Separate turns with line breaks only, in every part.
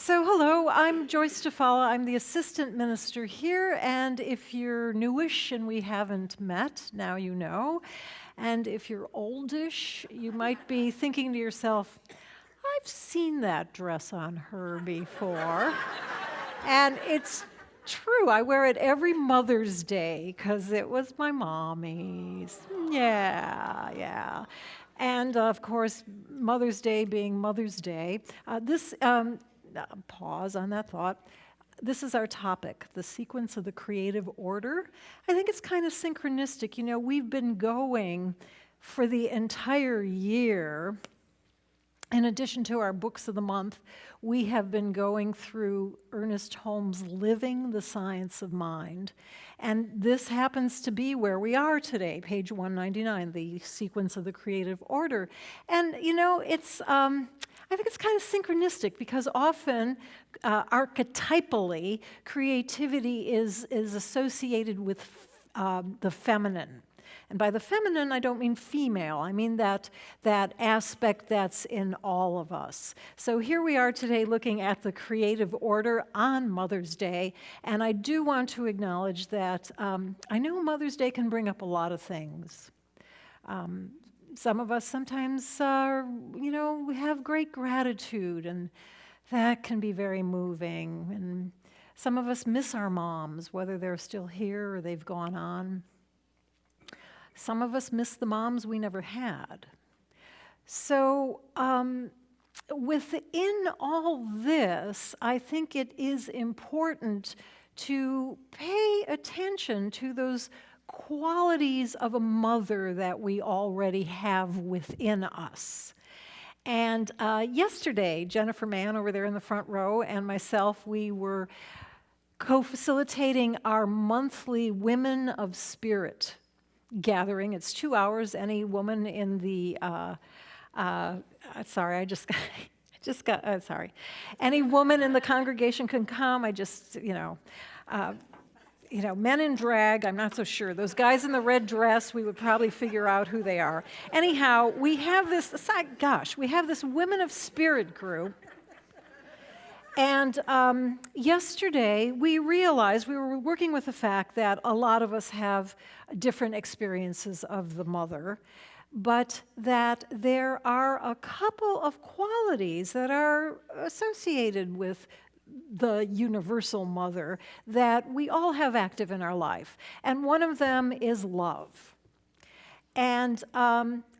So, hello, I'm Joyce. I'm the assistant minister here, and if you're newish and we haven't met, now you know. And if you're oldish, you might be thinking to yourself, I've seen that dress on her before. And it's true, I wear it every Mother's Day because it was my mommy's. Yeah. And of course, Mother's Day being Mother's Day, pause on that thought. This is our topic, the sequence of the creative order. I think it's kind of synchronistic. You know, we've been going for the entire year. In addition to our books of the month, we have been going through Ernest Holmes' Living the Science of Mind. And this happens to be where we are today, page 199, the sequence of the creative order. And, you know, I think it's kind of synchronistic because often, archetypally, creativity is associated with the feminine. And by the feminine, I don't mean female. I mean that aspect that's in all of us. So here we are today looking at the creative order on Mother's Day. And I do want to acknowledge that I know Mother's Day can bring up a lot of things. Some of us sometimes, we have great gratitude, and that can be very moving. And some of us miss our moms, whether they're still here or they've gone on. Some of us miss the moms we never had. So within all this, I think it is important to pay attention to those qualities of a mother that we already have within us. And yesterday, Jennifer Mann over there in the front row and myself, we were co-facilitating our monthly Women of Spirit gathering. It's 2 hours. Any woman in the, Any woman in the congregation can come. Men in drag, I'm not so sure. Those guys in the red dress, we would probably figure out who they are. Anyhow, we have this Women of Spirit group. And yesterday, we realized we were working with the fact that a lot of us have different experiences of the mother, but that there are a couple of qualities that are associated with the universal mother that we all have active in our life. And one of them is love. And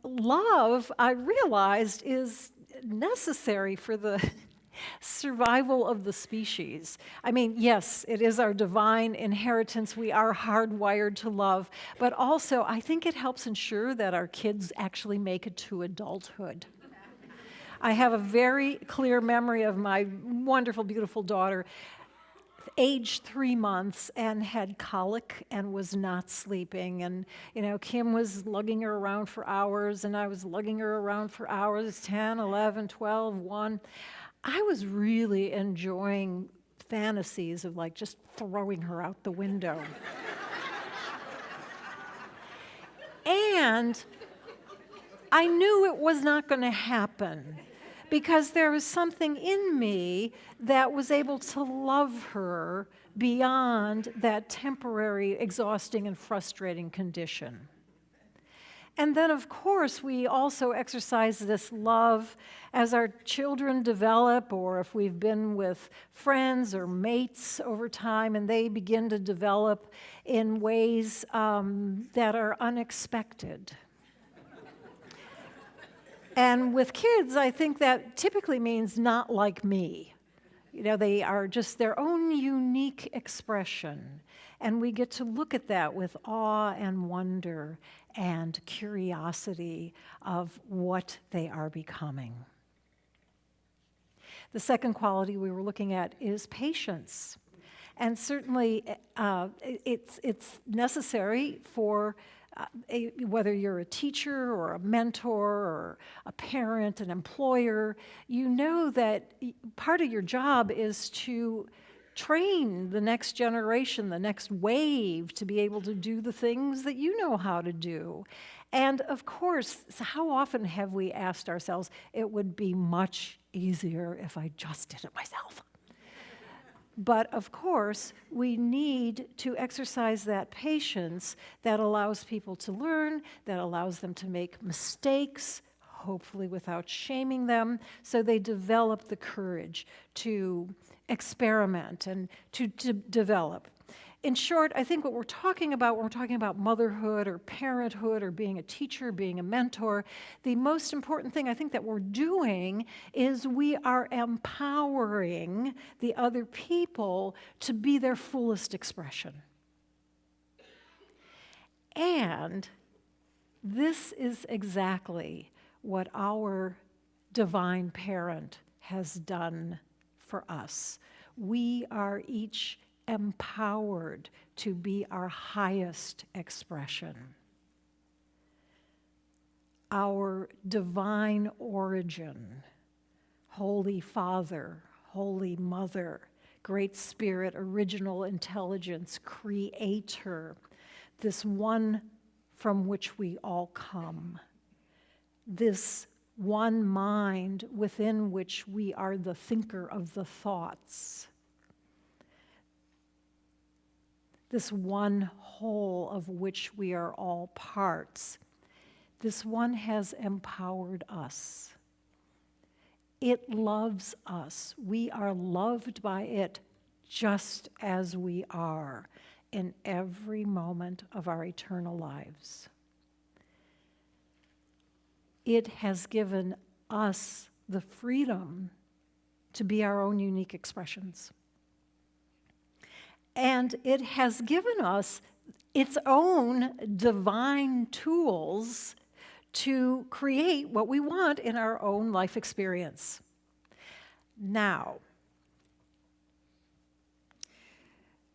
love, I realized, is necessary for the survival of the species. I mean, yes, it is our divine inheritance. We are hardwired to love, but also I think it helps ensure that our kids actually make it to adulthood. I have a very clear memory of my wonderful, beautiful daughter, aged 3 months, and had colic and was not sleeping. And, Kim was lugging her around for hours, and I was lugging her around for hours, 10, 11, 12, 1. I was really enjoying fantasies of just throwing her out the window. And I knew it was not going to happen because there was something in me that was able to love her beyond that temporary, exhausting, and frustrating condition. And then, of course, we also exercise this love as our children develop, or if we've been with friends or mates over time, and they begin to develop in ways that are unexpected. And with kids, I think that typically means not like me. They are just their own unique expression. And we get to look at that with awe and wonder and curiosity of what they are becoming. The second quality we were looking at is patience. And certainly it's necessary for whether you're a teacher or a mentor or a parent, an employer, you know that part of your job is to train the next generation, the next wave, to be able to do the things that you know how to do. And of course, how often have we asked ourselves, it would be much easier if I just did it myself? But of course, we need to exercise that patience that allows people to learn, that allows them to make mistakes, hopefully without shaming them, so they develop the courage to experiment and to develop. In short, I think what we're talking about when we're talking about motherhood or parenthood or being a teacher, being a mentor, the most important thing I think that we're doing is we are empowering the other people to be their fullest expression. And this is exactly what our divine parent has done for us. We are each empowered to be our highest expression. Our divine origin, Holy Father, Holy Mother, Great Spirit, original intelligence, Creator, this one from which we all come, this one mind within which we are the thinker of the thoughts, this one whole of which we are all parts. This one has empowered us. It loves us. We are loved by it just as we are in every moment of our eternal lives. It has given us the freedom to be our own unique expressions. And it has given us its own divine tools to create what we want in our own life experience. Now,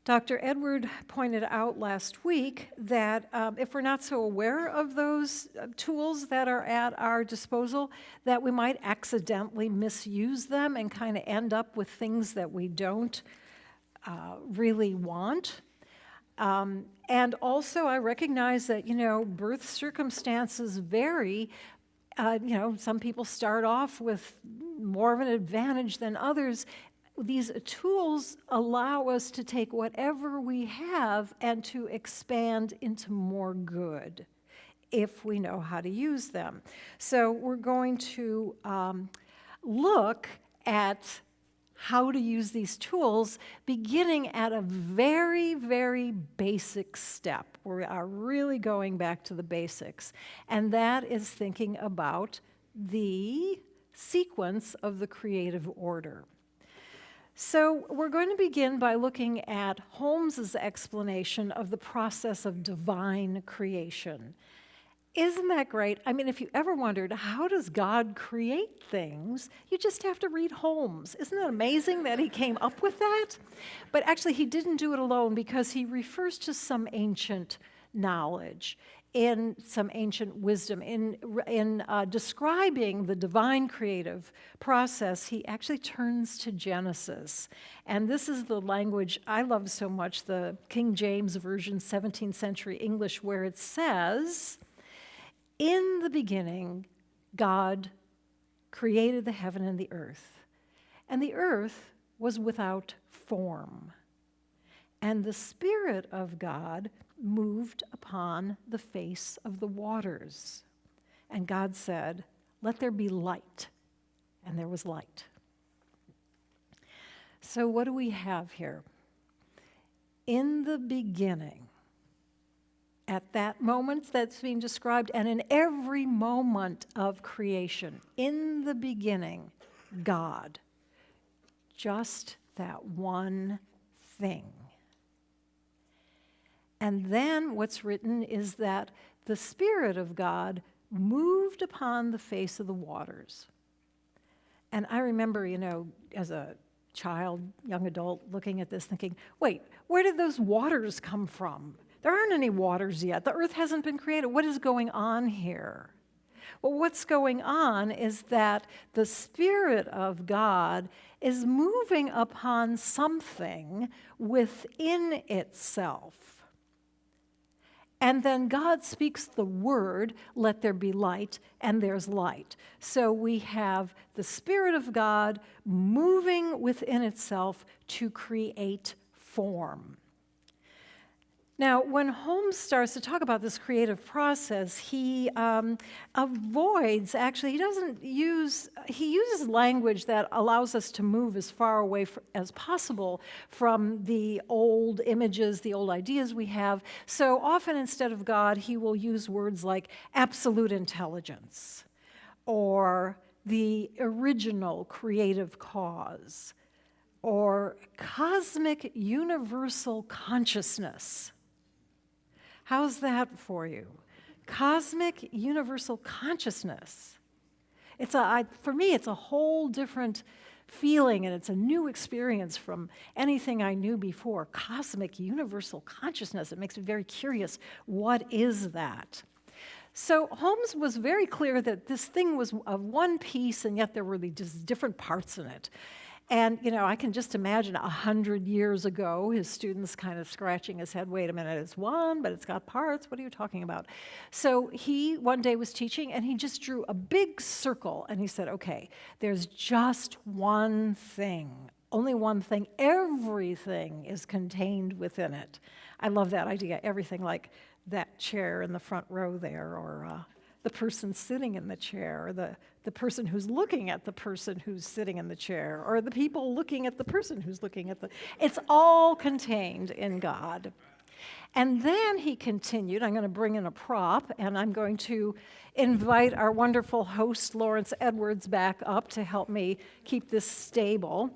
Dr. Edward pointed out last week that if we're not so aware of those tools that are at our disposal, that we might accidentally misuse them and kind of end up with things that we don't really want. And also, I recognize that, birth circumstances vary. Some people start off with more of an advantage than others. These tools allow us to take whatever we have and to expand into more good if we know how to use them. So we're going to look at how to use these tools, beginning at a very, very basic step. We are really going back to the basics, and that is thinking about the sequence of the creative order. So we're going to begin by looking at Holmes's explanation of the process of divine creation. Isn't that great? I mean, if you ever wondered, how does God create things? You just have to read Holmes. Isn't it amazing that he came up with that? But actually, he didn't do it alone because he refers to some ancient knowledge, in some ancient wisdom. In describing the divine creative process, he actually turns to Genesis. And this is the language I love so much, the King James Version, 17th century English, where it says, "In the beginning, God created the heaven and the earth was without form. And the Spirit of God moved upon the face of the waters. And God said, 'Let there be light.' And there was light." So what do we have here? In the beginning, at that moment that's being described, and in every moment of creation, in the beginning, God. Just that one thing. And then what's written is that the Spirit of God moved upon the face of the waters. And I remember, as a child, young adult, looking at this thinking, wait, where did those waters come from? There aren't any waters yet. The earth hasn't been created. What is going on here? Well, what's going on is that the Spirit of God is moving upon something within itself. And then God speaks the word, let there be light, and there's light. So we have the Spirit of God moving within itself to create form. Now, when Holmes starts to talk about this creative process, he avoids, actually, he uses language that allows us to move as far away as possible from the old images, the old ideas we have. So often, instead of God, he will use words like absolute intelligence, or the original creative cause, or cosmic universal consciousness. How's that for you? Cosmic universal consciousness. For me, it's a whole different feeling, and it's a new experience from anything I knew before. Cosmic universal consciousness. It makes me very curious. What is that? So Holmes was very clear that this thing was of one piece, and yet there were just different parts in it. And, I can just imagine 100 years ago, his students kind of scratching his head, wait a minute, it's one, but it's got parts, what are you talking about? So he one day was teaching, and he just drew a big circle, and he said, okay, there's just one thing, only one thing, everything is contained within it. I love that idea, everything, like that chair in the front row there, or the person sitting in the chair, or the person who's looking at the person who's sitting in the chair, or the people looking at the person who's looking at it's all contained in God. And then he continued, I'm going to bring in a prop, and I'm going to invite our wonderful host, Lawrence Edwards, back up to help me keep this stable.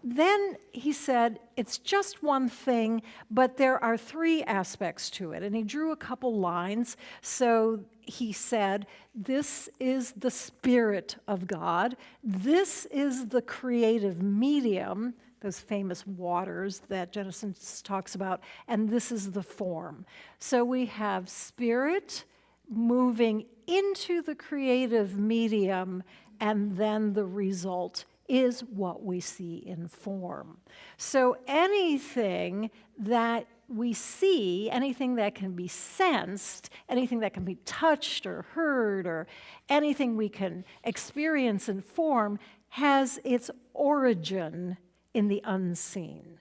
Then he said, it's just one thing, but there are three aspects to it. And he drew a couple lines. So he said, this is the Spirit of God. This is the creative medium, those famous waters that Genesis talks about. And this is the form. So we have Spirit moving into the creative medium, and then the result is what we see in form. So anything that we see, anything that can be sensed, anything that can be touched or heard, or anything we can experience in form, has its origin in the unseen.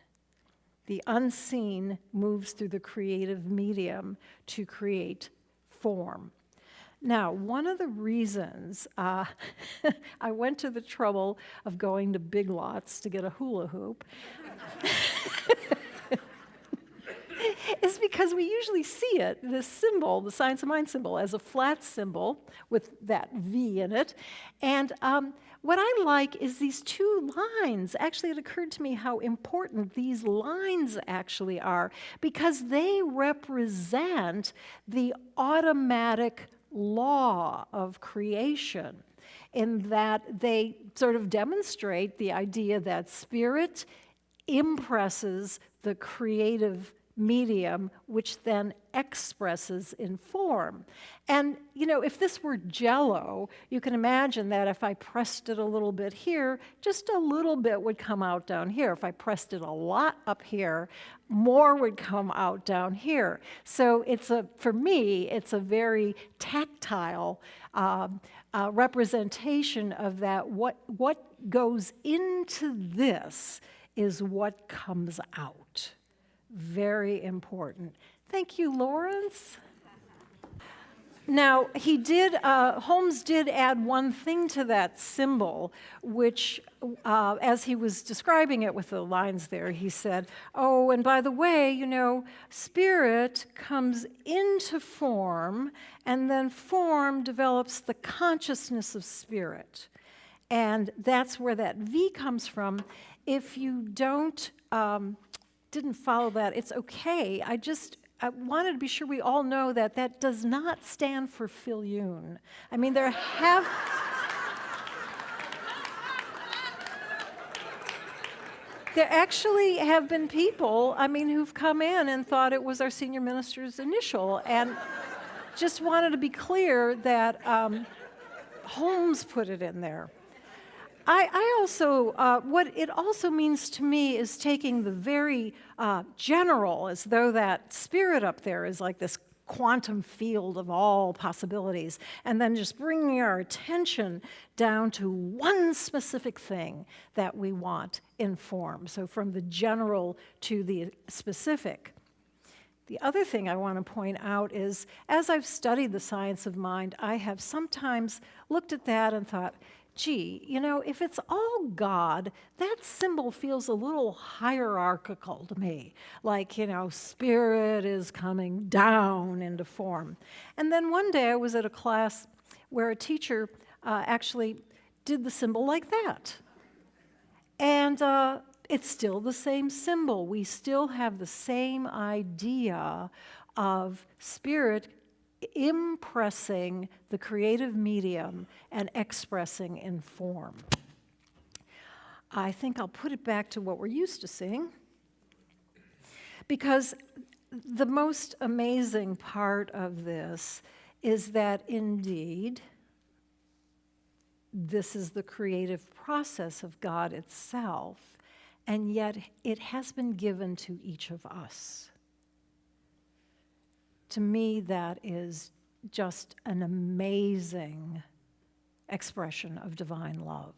The unseen moves through the creative medium to create form. Now, one of the reasons I went to the trouble of going to Big Lots to get a hula hoop is because we usually see it, this symbol, the Science of Mind symbol, as a flat symbol with that V in it. And what I like is these two lines. Actually, it occurred to me how important these lines actually are, because they represent the automatic law of creation, in that they sort of demonstrate the idea that spirit impresses the creative medium, which then expresses in form. And, if this were Jell-O, you can imagine that if I pressed it a little bit here, just a little bit would come out down here. If I pressed it a lot up here, more would come out down here. So for me, it's a very tactile representation of that. What goes into this is what comes out. Very important. Thank you, Lawrence. Now, Holmes did add one thing to that symbol, which, as he was describing it with the lines there, he said, oh, and by the way, spirit comes into form, and then form develops the consciousness of spirit. And that's where that V comes from. If you didn't follow that, it's okay. I wanted to be sure we all know that that does not stand for Filion. I mean, there actually have been people, who've come in and thought it was our senior minister's initial, and just wanted to be clear that Holmes put it in there. I also, what it also means to me is taking the very general, as though that spirit up there is like this quantum field of all possibilities, and then just bringing our attention down to one specific thing that we want in form. So from the general to the specific. The other thing I want to point out is, as I've studied the science of mind, I have sometimes looked at that and thought, gee, if it's all God, that symbol feels a little hierarchical to me. Like, spirit is coming down into form. And then one day I was at a class where a teacher actually did the symbol like that. And it's still the same symbol. We still have the same idea of spirit impressing the creative medium and expressing in form. I think I'll put it back to what we're used to seeing, because the most amazing part of this is that indeed this is the creative process of God itself, and yet it has been given to each of us. To me, that is just an amazing expression of divine love.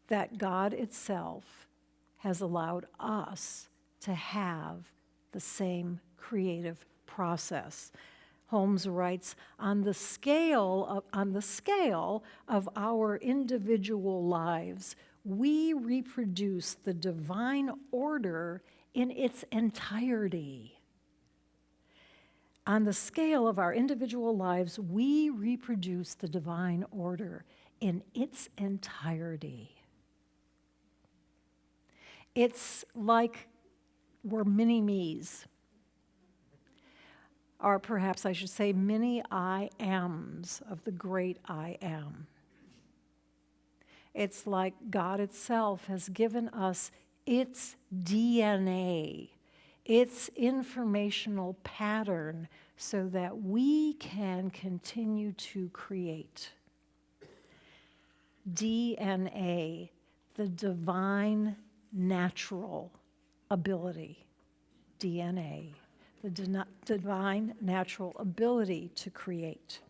That God itself has allowed us to have the same creative process. Holmes writes, on the scale of our individual lives, we reproduce the divine order in its entirety. On the scale of our individual lives, we reproduce the divine order in its entirety. It's like we're mini-me's, or perhaps I should say mini I ams of the great I am. It's like God itself has given us its DNA, its informational pattern, so that we can continue to create. DNA, the divine natural ability. DNA, the divine natural ability to create.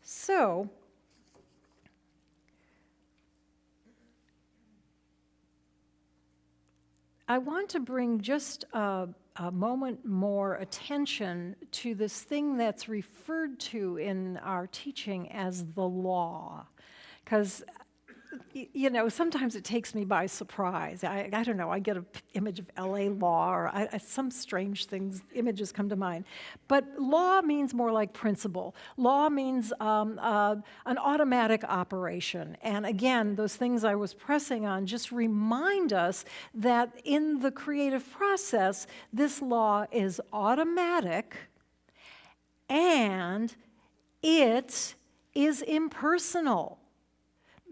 So, I want to bring just a moment more attention to this thing that's referred to in our teaching as the law. Because, sometimes it takes me by surprise. I don't know, I get an image of LA law, or some strange images come to mind. But law means more like principle. Law means an automatic operation. And again, those things I was pressing on just remind us that in the creative process, this law is automatic and it is impersonal.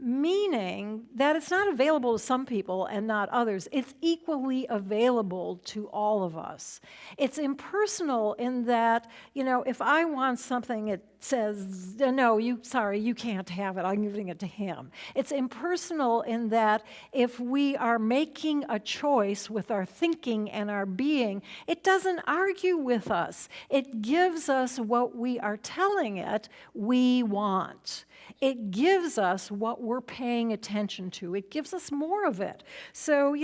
Meaning that it's not available to some people and not others. It's equally available to all of us. It's impersonal in that, if I want something, it says, no, you can't have it, I'm giving it to him. It's impersonal in that if we are making a choice with our thinking and our being, it doesn't argue with us. It gives us what we are telling it we want. It gives us what we're paying attention to. It gives us more of it. So,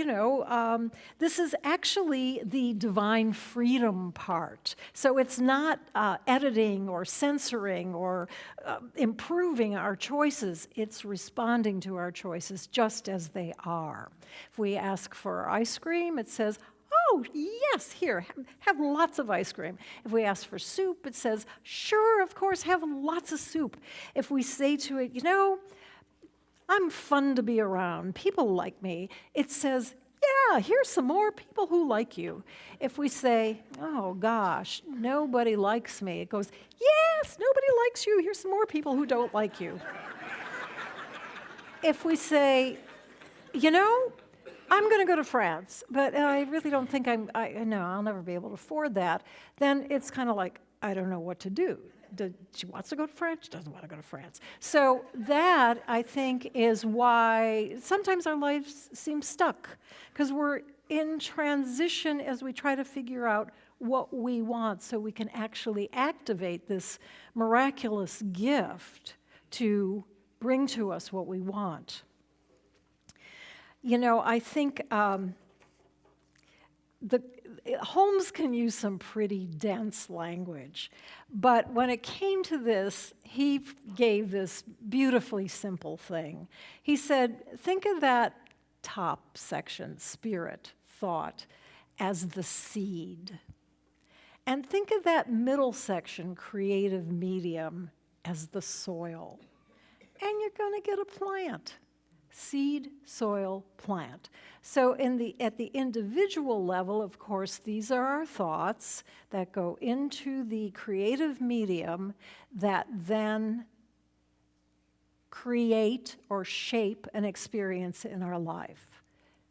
this is actually the divine freedom part. So it's not editing or censoring or improving our choices. It's responding to our choices just as they are. If we ask for ice cream, it says, oh, yes, here, have lots of ice cream. If we ask for soup, it says, sure, of course, have lots of soup. If we say to it, I'm fun to be around, people like me, it says, yeah, here's some more people who like you. If we say, oh gosh, nobody likes me, it goes, yes, nobody likes you, here's some more people who don't like you. If we say, I'm going to go to France, but I really don't think I'll never be able to afford that, then it's kind of like, I don't know what to do. She wants to go to France, she doesn't want to go to France. So that, I think, is why sometimes our lives seem stuck, because we're in transition as we try to figure out what we want so we can actually activate this miraculous gift to bring to us what we want. You know, I think Holmes can use some pretty dense language, but when it came to this, he gave this beautifully simple thing. He said, think of that top section, spirit, thought, as the seed. And think of that middle section, creative medium, as the soil. And you're going to get a plant. Seed, soil, plant. So at the individual level, of course, these are our thoughts that go into the creative medium that then create or shape an experience in our life.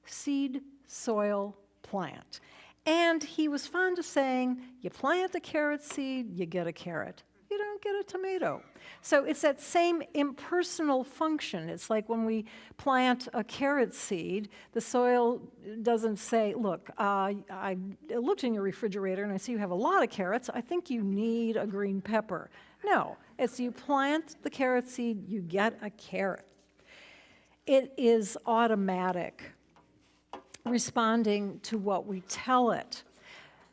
Seed, soil, plant. And he was fond of saying, you plant a carrot seed, you get a carrot. You don't get a tomato. So it's that same impersonal function. It's like when we plant a carrot seed, the soil doesn't say, look, I looked in your refrigerator and I see you have a lot of carrots. I think you need a green pepper. No, it's you plant the carrot seed, you get a carrot. It is automatic, responding to what we tell it.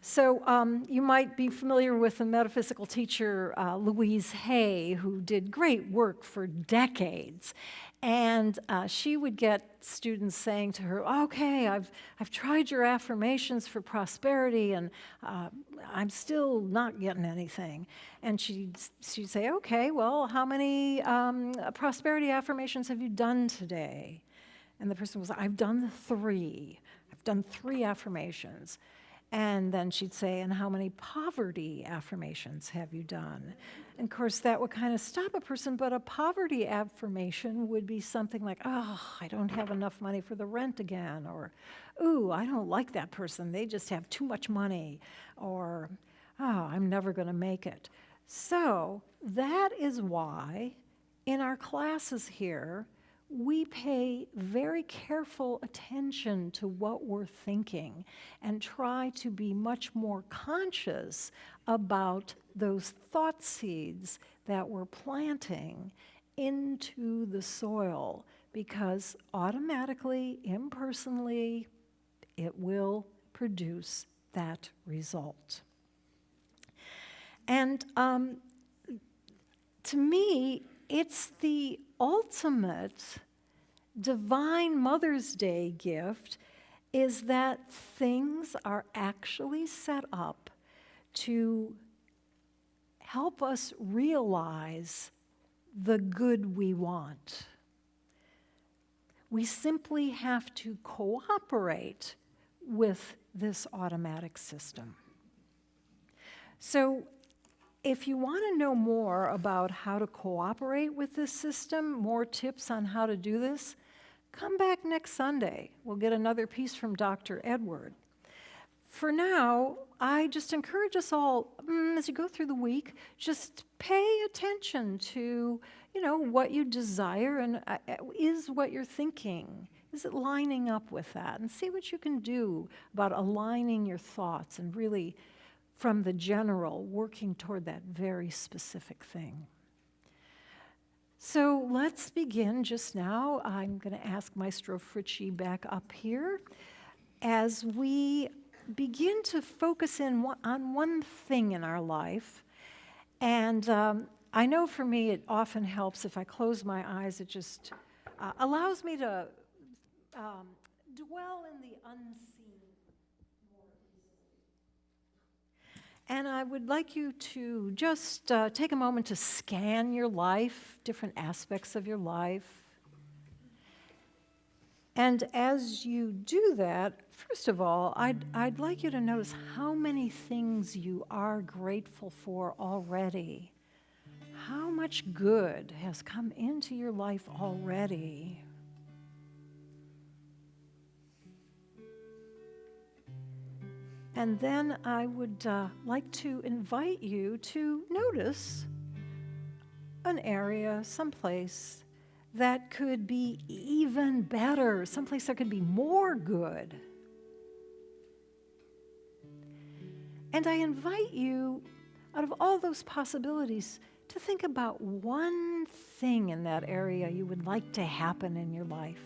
So you might be familiar with the metaphysical teacher Louise Hay, who did great work for decades. And she would get students saying to her, okay, I've tried your affirmations for prosperity, and I'm still not getting anything. And she'd say, okay, well, how many prosperity affirmations have you done today? And the person was like, I've done 3. I've done 3 affirmations. And then she'd say, and how many poverty affirmations have you done? And of course, that would kind of stop a person, but a poverty affirmation would be something like, oh, I don't have enough money for the rent again, or, ooh, I don't like that person, they just have too much money, or, oh, I'm never going to make it. So that is why in our classes here, we pay very careful attention to what we're thinking and try to be much more conscious about those thought seeds that we're planting into the soil, because automatically, impersonally, it will produce that result. And to me, it's the ultimate divine Mother's Day gift is that things are actually set up to help us realize the good we want. We simply have to cooperate with this automatic system. So if you want to know more about how to cooperate with this system, more tips on how to do this, come back next Sunday. We'll get another piece from Dr. Edward. For now, I just encourage us all, as you go through the week, just pay attention to, what you desire, and is what you're thinking, is it lining up with that? And see what you can do about aligning your thoughts and really, from the general, working toward that very specific thing. So let's begin just now. I'm going to ask Maestro Fritchie back up here as we begin to focus in on one thing in our life. And I know for me it often helps if I close my eyes. It just allows me to dwell in the unseen. And I would like you to just take a moment to scan your life, different aspects of your life. And as you do that, first of all, I'd like you to notice how many things you are grateful for already. How much good has come into your life already. And then I would like to invite you to notice an area, someplace that could be even better, someplace that could be more good. And I invite you, out of all those possibilities, to think about one thing in that area you would like to happen in your life.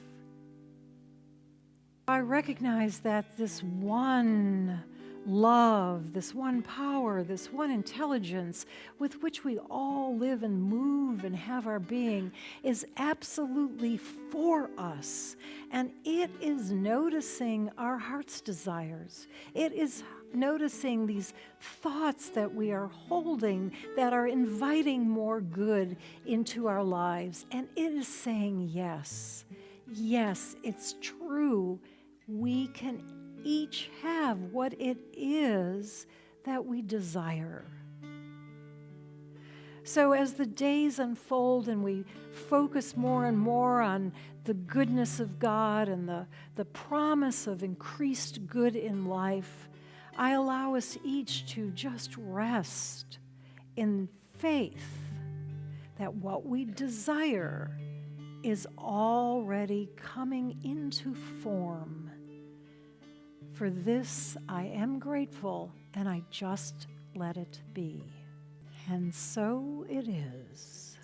I recognize that this one love, this one power, this one intelligence with which we all live and move and have our being is absolutely for us. And it is noticing our heart's desires. It is noticing these thoughts that we are holding that are inviting more good into our lives. And it is saying yes. Yes, it's true. We can each have what it is that we desire. So as the days unfold and we focus more and more on the goodness of God and the promise of increased good in life, I allow us each to just rest in faith that what we desire is already coming into form. For this I am grateful, and I just let it be. And so it is.